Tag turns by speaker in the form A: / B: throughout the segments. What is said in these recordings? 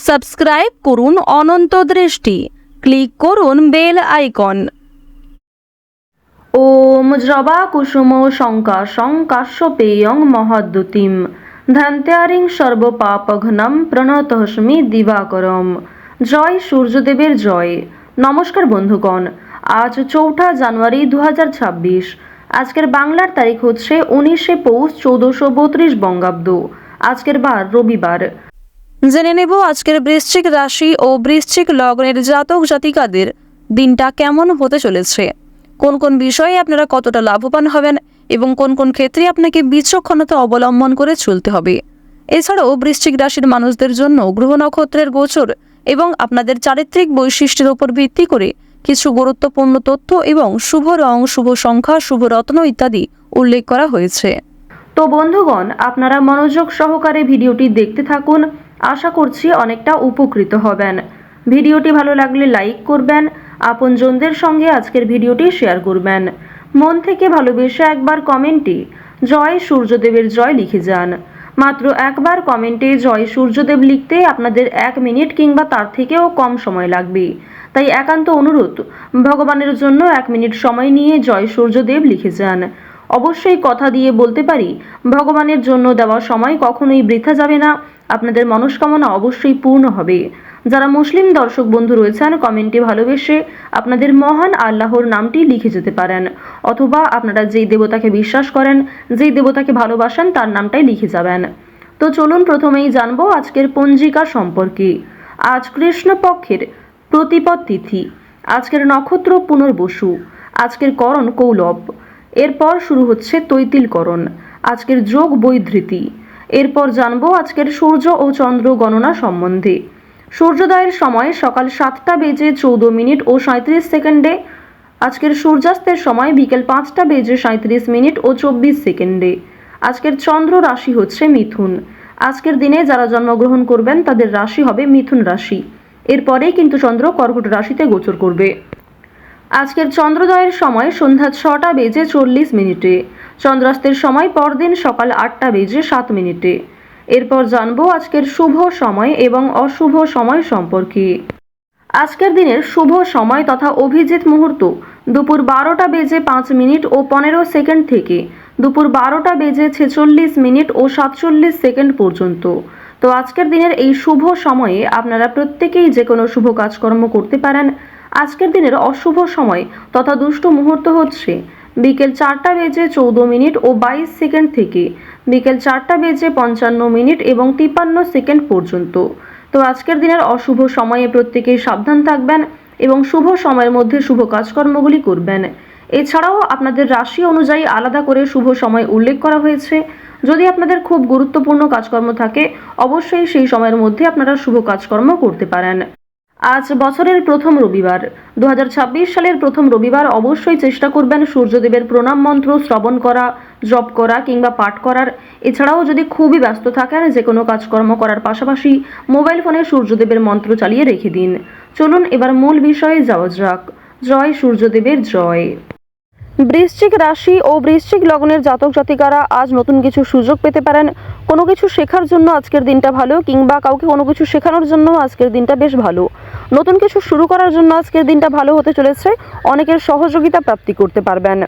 A: Subscribe করুন অনন্ত দৃষ্টি, click করুন বেল আইকন।
B: ওম জবা কুসুম শঙ্কাশং কাশ্যপেয়ং মহাদ্যুতিম ধ্যান্ত্যারিং সর্বপাপঘ্নম প্রণতস্মি দিবাকরম। জয় সূর্যদেবের জয়। নমস্কার বন্ধুগণ, আজ 4 জানুয়ারি 2026। আজকের বাংলার তারিখ হচ্ছে 19 পৌষ 1432 বঙ্গাব্দ। আজকের বার রবিবার।
A: জেনে নেব আজকের বৃশ্চিক রাশি ও বৃশ্চিক লগ্নের জাতক জাতিকাদের দিনটা কেমন হতে চলেছে, কোন কোন বিষয়ে আপনারা কতটা লাভবান হবেন এবং কোন কোন ক্ষেত্রে আপনাকে বিচক্ষণতা অবলম্বন করে চলতে হবে। এছাড়াও বৃশ্চিক রাশির মানুষদের জন্য গ্রহ নক্ষত্রের গোচর এবং আপনাদের চারিত্রিক বৈশিষ্ট্যের উপর ভিত্তি করে কিছু গুরুত্বপূর্ণ তথ্য এবং শুভ রং, শুভ সংখ্যা, শুভ রত্ন ইত্যাদি উল্লেখ করা হয়েছে।
B: তো বন্ধুগণ, আপনারা মনোযোগ সহকারে ভিডিওটি দেখতে থাকুন। আশা করছি অনেকটা উপকৃত হবেন। ভিডিওটি ভালো লাগলে লাইক করবেন, আপনজনদের সঙ্গে আজকের ভিডিওটি শেয়ার করবেন। মন থেকে ভালোবেসে একবার কমেন্টে জয় সূর্যদেবের জয় লিখে যান। মাত্র একবার কমেন্টে জয় সূর্যদেব লিখতে আপনাদের 1 মিনিট কিংবা তার থেকেও কম সময় লাগবে। তাই একান্ত অনুরোধ, ভগবানের জন্য 1 মিনিট সময় নিয়ে জয় সূর্যদেব লিখে যান। অবশ্যই কথা দিয়ে বলতে পারি, ভগবানের জন্য দেওয়া সময় কখনোই বৃথা যাবে না, আপনাদের মনস্কামনা অবশ্যই পূর্ণ হবে। যারা মুসলিম দর্শক বন্ধু রয়েছেন, কমেন্টে ভালোবেসে আপনাদের মহান আল্লাহর নামটি লিখে যেতে পারেন, অথবা আপনারা যেই দেবতাকে বিশ্বাস করেন, যেই দেবতাকে ভালোবাসেন তার নামটাই লিখে যাবেন। তো চলুন প্রথমেই জানবো আজকের পঞ্জিকা সম্পর্কে। আজ কৃষ্ণপক্ষের প্রতিপদ তিথি, আজকের নক্ষত্র পুনর্বসু, আজকের করণ কৌলব, এরপর শুরু হচ্ছে তৈতিলকরণ, আজকের যোগ বৈধৃতি। এরপর জানবো আজকের সূর্য ও চন্দ্র গণনা সম্বন্ধে। সূর্যোদয়ের সময় সকাল 7টা বেজে 14 মিনিট ও 37 সেকেন্ডে, আজকের সূর্যাস্তের সময় বিকেল 5টা বেজে 37 মিনিট ও 24 সেকেন্ডে। আজকের চন্দ্র রাশি হচ্ছে মিথুন। আজকের দিনে যারা জন্মগ্রহণ করবেন তাদের রাশি হবে মিথুন রাশি। এরপরেই কিন্তু চন্দ্র কর্কট রাশিতে গোচর করবে। আজকের চন্দ্রোদয়ের সময় সন্ধ্যা 6টা বেজে 40 মিনিটে, চন্দ্রাস্তের সময় পরদিন সকাল 8টা বেজে 7 মিনিটে। এরপর জানবো আজকের শুভ সময় এবং অশুভ সময় সম্পর্কে। আজকের দিনের শুভ সময় তথা অভিজিৎ মুহূর্ত দুপুর 12টা বেজে 5 মিনিট ও 15 সেকেন্ড থেকে দুপুর 12টা বেজে 46 মিনিট ও 47 সেকেন্ড পর্যন্ত। তো আজকের দিনের এই শুভ সময়ে আপনারা প্রত্যেকেই যে কোনো শুভ কাজকর্ম করতে পারেন। আজকের দিনের অশুভ সময় তথা দুষ্ট মুহূর্ত হচ্ছে বিকেল 4টা বেজে 14 মিনিট ও 22 সেকেন্ড থেকে বিকেল 4টা বেজে 55 মিনিট এবং 53 সেকেন্ড পর্যন্ত। তো আজকের দিনের অশুভ সময়ে প্রত্যেকেই সাবধান থাকবেন এবং শুভ সময়ের মধ্যে শুভ কাজকর্মগুলি করবেন। এছাড়াও আপনাদের রাশি অনুযায়ী আলাদা করে শুভ সময় উল্লেখ করা হয়েছে। যদি আপনাদের খুব গুরুত্বপূর্ণ কাজকর্ম থাকে, অবশ্যই সেই সময়ের মধ্যে আপনারা শুভ কাজকর্ম করতে পারেন। আজ বছরের প্রথম রবিবার, 2026 সালের প্রথম রবিবার। অবশ্যই চেষ্টা করবেন সূর্যদেবের প্রণাম মন্ত্র শ্রবণ করা, জপ করা কিংবা পাঠ করার। এছাড়াও যদি খুবই ব্যস্ত থাকেন, যে কোনো কাজকর্ম করার পাশাপাশি মোবাইল ফোনে সূর্যদেবের মন্ত্র চালিয়ে রেখে দিন। চলুন এবার মূল বিষয়ে যাওয়া যাক। জয় সূর্যদেবের জয়। বৃশ্চিক রাশি ও বৃশ্চিক লগ্নের জাতক জাতিকারা আজ নতুন কিছু সুযোগ পেতে পারেন। কোনো কিছু শেখার জন্য আজকের দিনটা ভালো, কিংবা কাউকে কোনো কিছু শেখানোর জন্য আজকের দিনটা বেশ ভালো। নতুন কিছু শুরু করার জন্য আজকের দিনটা ভালো হতে চলেছে, অনেকের সহযোগিতা প্রাপ্তি করতে পারবেন।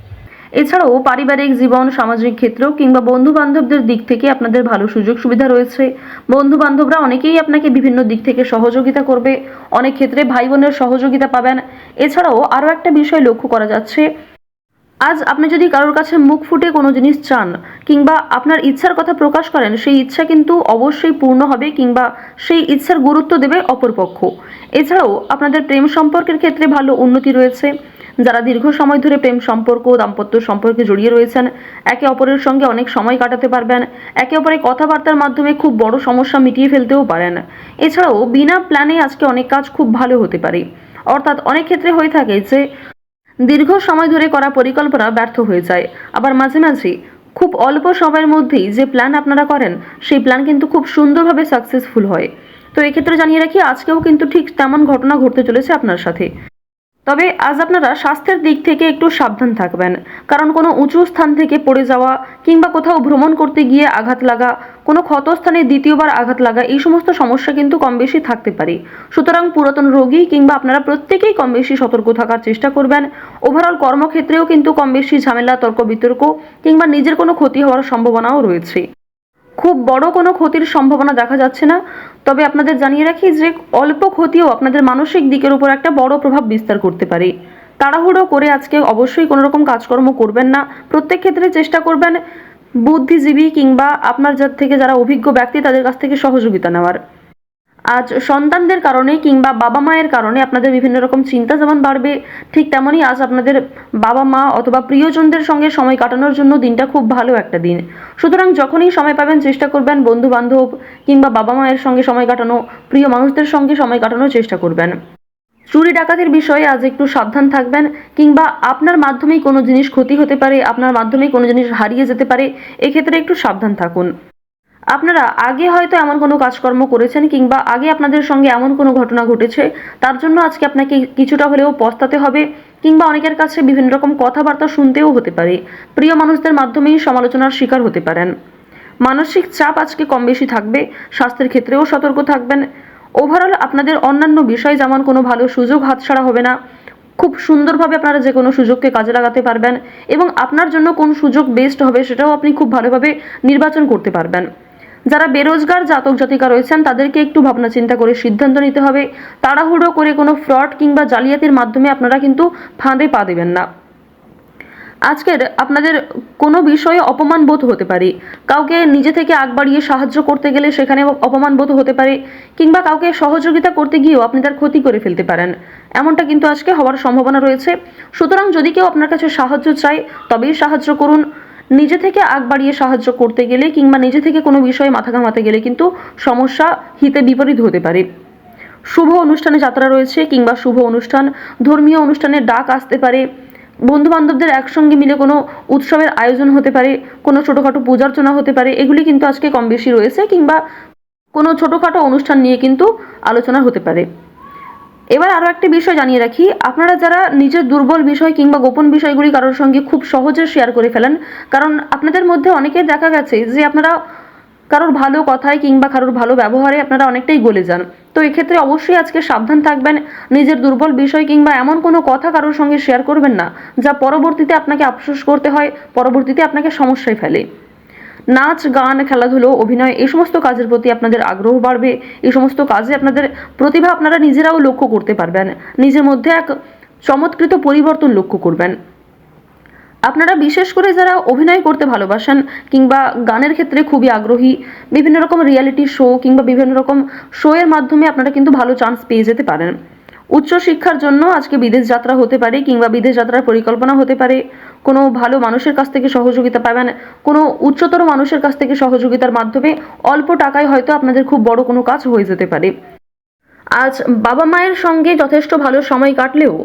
B: এছাড়াও পারিবারিক জীবন, সামাজিক ক্ষেত্র কিংবা বন্ধু বান্ধবদের দিক থেকে আপনাদের ভালো সুযোগ সুবিধা রয়েছে। বন্ধু বান্ধবরা অনেকেই আপনাকে বিভিন্ন দিক থেকে সহযোগিতা করবে, অনেক ক্ষেত্রে ভাই বোনের সহযোগিতা পাবেন। এছাড়াও আরও একটা বিষয় লক্ষ্য করা যাচ্ছে, আজ আপনি যদি কারোর কাছে মুখ ফুটে কোনো জিনিস চান কিংবা আপনার ইচ্ছার কথা প্রকাশ করেন, সেই ইচ্ছা কিন্তু অবশ্যই পূর্ণ হবে, কিংবা সেই ইচ্ছার গুরুত্ব দেবে অপরপক্ষ। এছাড়াও আপনাদের প্রেম সম্পর্কের ক্ষেত্রে ভালো উন্নতি রয়েছে। যারা দীর্ঘ সময় ধরে প্রেম সম্পর্ক, দাম্পত্য সম্পর্কে জড়িয়ে রয়েছেন, একে অপরের সঙ্গে অনেক সময় কাটাতে পারবেন। একে অপরের কথাবার্তার মাধ্যমে খুব বড় সমস্যা মিটিয়ে ফেলতেও পারেন। এছাড়াও বিনা প্ল্যানে আজকে অনেক কাজ খুব ভালো হতে পারে। অর্থাৎ অনেক ক্ষেত্রে হয়ে থাকে যে দীর্ঘ সময় ধরে করা পরিকল্পনা ব্যর্থ হয়ে যায়, আবার মাঝে মাঝে খুব অল্প সময়ের মধ্যেই যে প্ল্যান আপনারা করেন, সেই প্ল্যান কিন্তু খুব সুন্দরভাবে সাকসেসফুল হয়। তো এক্ষেত্রে জানিয়ে রাখি, আজকেও কিন্তু ঠিক তেমন ঘটনা ঘটতে চলেছে আপনার সাথে। তবে আজ আপনারা স্বাস্থ্যের দিক থেকে একটু সাবধান থাকবেন, কারণ কোনো উঁচু স্থান থেকে পড়ে যাওয়া কিংবা কোথাও ভ্রমণ করতে গিয়ে আঘাত লাগা, কোনো ক্ষতস্থানে দ্বিতীয়বার আঘাত লাগা, এই সমস্ত সমস্যা কিন্তু কম বেশি থাকতে পারে। সুতরাং পুরাতন রোগী কিংবা আপনারা প্রত্যেকেই কম বেশি সতর্ক থাকার চেষ্টা করবেন। ওভারঅল কর্মক্ষেত্রেও কিন্তু কম বেশি ঝামেলা, তর্ক বিতর্ক কিংবা নিজের কোনো ক্ষতি হওয়ার সম্ভাবনাও রয়েছে। খুব বড় কোনো ক্ষতির সম্ভাবনা দেখা যাচ্ছে না, তবে আপনাদের জানিয়ে রাখি যে অল্প ক্ষতিও আপনাদের মানসিক দিকের উপর একটা বড় প্রভাব বিস্তার করতে পারে। তাড়াহুড়ো করে আজকে অবশ্যই কোনো রকম কাজকর্ম করবেন না। প্রত্যেক ক্ষেত্রে চেষ্টা করবেন বুদ্ধিজীবী কিংবা আপনার থেকে যারা অভিজ্ঞ ব্যক্তি তাদের কাছ থেকে সহযোগিতা নেওয়ার। আজ সন্তানদের কারণে কিংবা বাবা মায়ের কারণে আপনাদের বিভিন্ন রকম চিন্তা যেমন বাড়বে, ঠিক তেমনই আজ আপনাদের বাবা মা অথবা প্রিয়জনদের সঙ্গে সময় কাটানোর জন্য দিনটা খুব ভালো একটা দিন। সুতরাং যখনই সময় পাবেন চেষ্টা করবেন বন্ধু বান্ধব কিংবা বাবা মায়ের সঙ্গে সময় কাটানো, প্রিয় মানুষদের সঙ্গে সময় কাটানোর চেষ্টা করবেন। চুরি ডাকাতির বিষয়ে আজ একটু সাবধান থাকবেন, কিংবা আপনার মাধ্যমেই কোনো জিনিস ক্ষতি হতে পারে, আপনার মাধ্যমেই কোনো জিনিস হারিয়ে যেতে পারে, এক্ষেত্রে একটু সাবধান থাকুন। আপনারা আগে হয়তো এমন কোনো কাজকর্ম করেছেন কিংবা আগে আপনাদের সঙ্গে এমন কোনো ঘটনা ঘটেছে, তার জন্য আজকে আপনাকে কিছুটা হলেও পস্তাতে হবে, কিংবা অনেকের কাছে বিভিন্ন রকম কথাবার্তা শুনতেও হতে পারে। প্রিয় মানুষদের মাধ্যমেই সমালোচনার শিকার হতে পারেন। মানসিক চাপ আজকে কম বেশি থাকবে, স্বাস্থ্যের ক্ষেত্রেও সতর্ক থাকবেন। ওভারঅল আপনাদের অন্যান্য বিষয় যেমন কোনো ভালো সুযোগ হাতছাড়া হবে না, খুব সুন্দরভাবে আপনারা যে কোনো সুযোগকে কাজে লাগাতে পারবেন এবং আপনার জন্য কোন সুযোগ বেস্ট হবে সেটাও আপনি খুব ভালোভাবে নির্বাচন করতে পারবেন। যারা বেরোজগার জাতক জাতিকা রয়েছেন তাদেরকে একটু ভাবনা চিন্তা করে সিদ্ধান্ত নিতে হবে। তাড়াহুড়ো করে কোনো ফ্রড কিংবা জালিয়াতির মাধ্যমে আপনারা কিন্তু ফাঁদে পা দেবেন না। আজকের আপনাদের কোনো বিষয়ে অপমান বোধ হতে পারে, কাউকে নিজে থেকে আগ বাড়িয়ে সাহায্য করতে গেলে সেখানে অপমান বোধ হতে পারে, কিংবা কাউকে সহযোগিতা করতে গিয়েও আপনি তার ক্ষতি করে ফেলতে পারেন, এমনটা কিন্তু আজকে হওয়ার সম্ভাবনা রয়েছে। সুতরাং যদি কেউ আপনার কাছে সাহায্য চায় তবেই সাহায্য করুন। নিজে থেকে আগ বাড়িয়ে সাহায্য করতে গেলে কিংবা নিজে থেকে কোনো বিষয়ে মাথা ঘামাতে গেলে কিন্তু সমস্যা হিতে বিপরীত হতে পারে। শুভ অনুষ্ঠানে যাত্রা রয়েছে কিংবা শুভ অনুষ্ঠান, ধর্মীয় অনুষ্ঠানের ডাক আসতে পারে, বন্ধু বান্ধবদের একসঙ্গে মিলে কোনো উৎসবের আয়োজন হতে পারে, কোনো ছোটোখাটো পূজার্চনা হতে পারে, এগুলি কিন্তু আজকে কম বেশি রয়েছে, কিংবা কোনো ছোটোখাটো অনুষ্ঠান নিয়ে কিন্তু আলোচনা হতে পারে। এবার আরও একটি বিষয় জানিয়ে রাখি, আপনারা যারা নিজের দুর্বল বিষয় কিংবা গোপন বিষয়গুলি কারোর সঙ্গে খুব সহজে শেয়ার করে ফেলেন, কারণ আপনাদের মধ্যে অনেকের দেখা গেছে যে আপনারা কারোর ভালো কথায় কিংবা কারোর ভালো ব্যবহারে আপনারা অনেকটাই গলে যান। তো এক্ষেত্রে অবশ্যই আজকে সাবধান থাকবেন, নিজের দুর্বল বিষয় কিংবা এমন কোনো কথা কারোর সঙ্গে শেয়ার করবেন না যা পরবর্তীতে আপনাকে আফসোস করতে হয়, পরবর্তীতে আপনাকে সমস্যায় ফেলে। নাচ, গান, খেলাধুলো, অভিনয়, এই সমস্ত কাজের প্রতি আপনাদের আগ্রহ বাড়বে। এই সমস্ত কাজে আপনাদের প্রতিভা আপনারা নিজেরাও লক্ষ্য করতে পারবেন, নিজের মধ্যে এক চমৎকৃত পরিবর্তন লক্ষ্য করবেন। আপনারা বিশেষ করে যারা অভিনয় করতে ভালোবাসেন কিংবা গানের ক্ষেত্রে খুবই আগ্রহী, বিভিন্ন রকম রিয়ালিটি শো কিংবা বিভিন্ন রকম শো এর মাধ্যমে আপনারা কিন্তু ভালো চান্স পেয়ে যেতে পারেন। উচ্চশিক্ষার জন্য আজকে বিদেশ যাত্রা হতে পারে কিংবা বিদেশ যাত্রার পরিকল্পনা হতে পারে। কোনো ভালো মানুষের কাছ থেকে সহযোগিতা পাবেন, কোনো উচ্চতর মানুষের কাছ থেকে সহযোগিতার মাধ্যমে অল্প টাকায় হয়তো আপনাদের খুব বড় কোনো কাজ হয়ে যেতে পারে। আজ বাবা মায়ের সঙ্গে যথেষ্ট ভালো সময় কাটলেও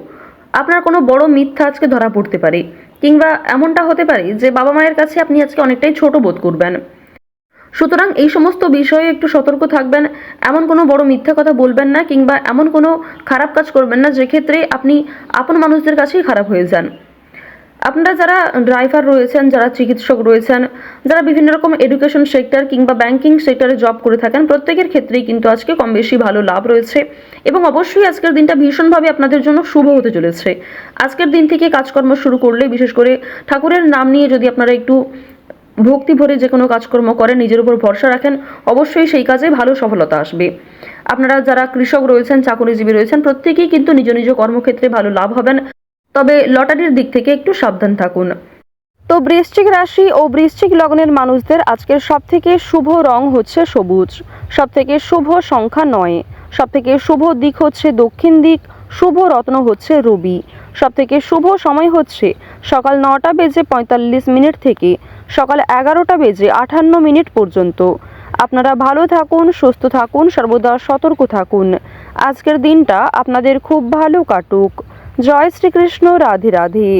B: আপনার কোনো বড় মিথ্যা আজকে ধরা পড়তে পারে, কিংবা এমনটা হতে পারে যে বাবা মায়ের কাছে আপনি আজকে অনেকটাই ছোট বোধ করবেন। সুতরাং এই সমস্ত বিষয়ে একটু সতর্ক থাকবেন, এমন কোনো বড় মিথ্যা কথা বলবেন না কিংবা এমন কোনো খারাপ কাজ করবেন না যে ক্ষেত্রে আপনি আপন মানুষদের কাছেই খারাপ হয়ে যান। আপনারা যারা ড্রাইভার রয়েছেন, যারা চিকিৎসক রয়েছেন, যারা বিভিন্ন রকম এডুকেশন সেক্টর কিংবা ব্যাংকিং সেক্টরে জব করে থাকেন, প্রত্যেকের ক্ষেত্রেই কিন্তু আজকে কম বেশি ভালো লাভ রয়েছে এবং অবশ্যই আজকের দিনটা ভীষণভাবে আপনাদের জন্য শুভ হতে চলেছে। আজকের দিন থেকে কাজকর্ম শুরু করলে, বিশেষ করে ঠাকুরের নাম নিয়ে যদি আপনারা একটু ভক্তি ভরে যে কোনো কাজকর্ম করেন, নিজের উপর ভরসা রাখেন, অবশ্যই সেই কাজে ভালো সফলতা আসবে। আপনারা যারা কৃষক রয়েছেন, চাকরিজীবী রয়েছেন, প্রত্যেকেই কিন্তু নিজ নিজ কর্মক্ষেত্রে ভালো লাভ হবেন, তবে লটারির দিক থেকে একটু সাবধান থাকুন।
A: তো বৃশ্চিক রাশি ও বৃশ্চিক লগ্নের মানুষদের আজকের সবথেকে শুভ রং হচ্ছে সবুজ, সবথেকে শুভ সংখ্যা 9, সবথেকে শুভ দিক হচ্ছে দক্ষিণ দিক, শুভ রত্ন হচ্ছে রবি, সবথেকে শুভ সময় হচ্ছে সকাল 9:45 থেকে সকাল 11:58 পর্যন্ত। আপনারা ভালো থাকুন, সুস্থ থাকুন, সর্বদা সতর্ক থাকুন। আজকের দিনটা আপনাদের খুব ভালো কাটুক। জয় শ্রীকৃষ্ণ। রাধে রাধে।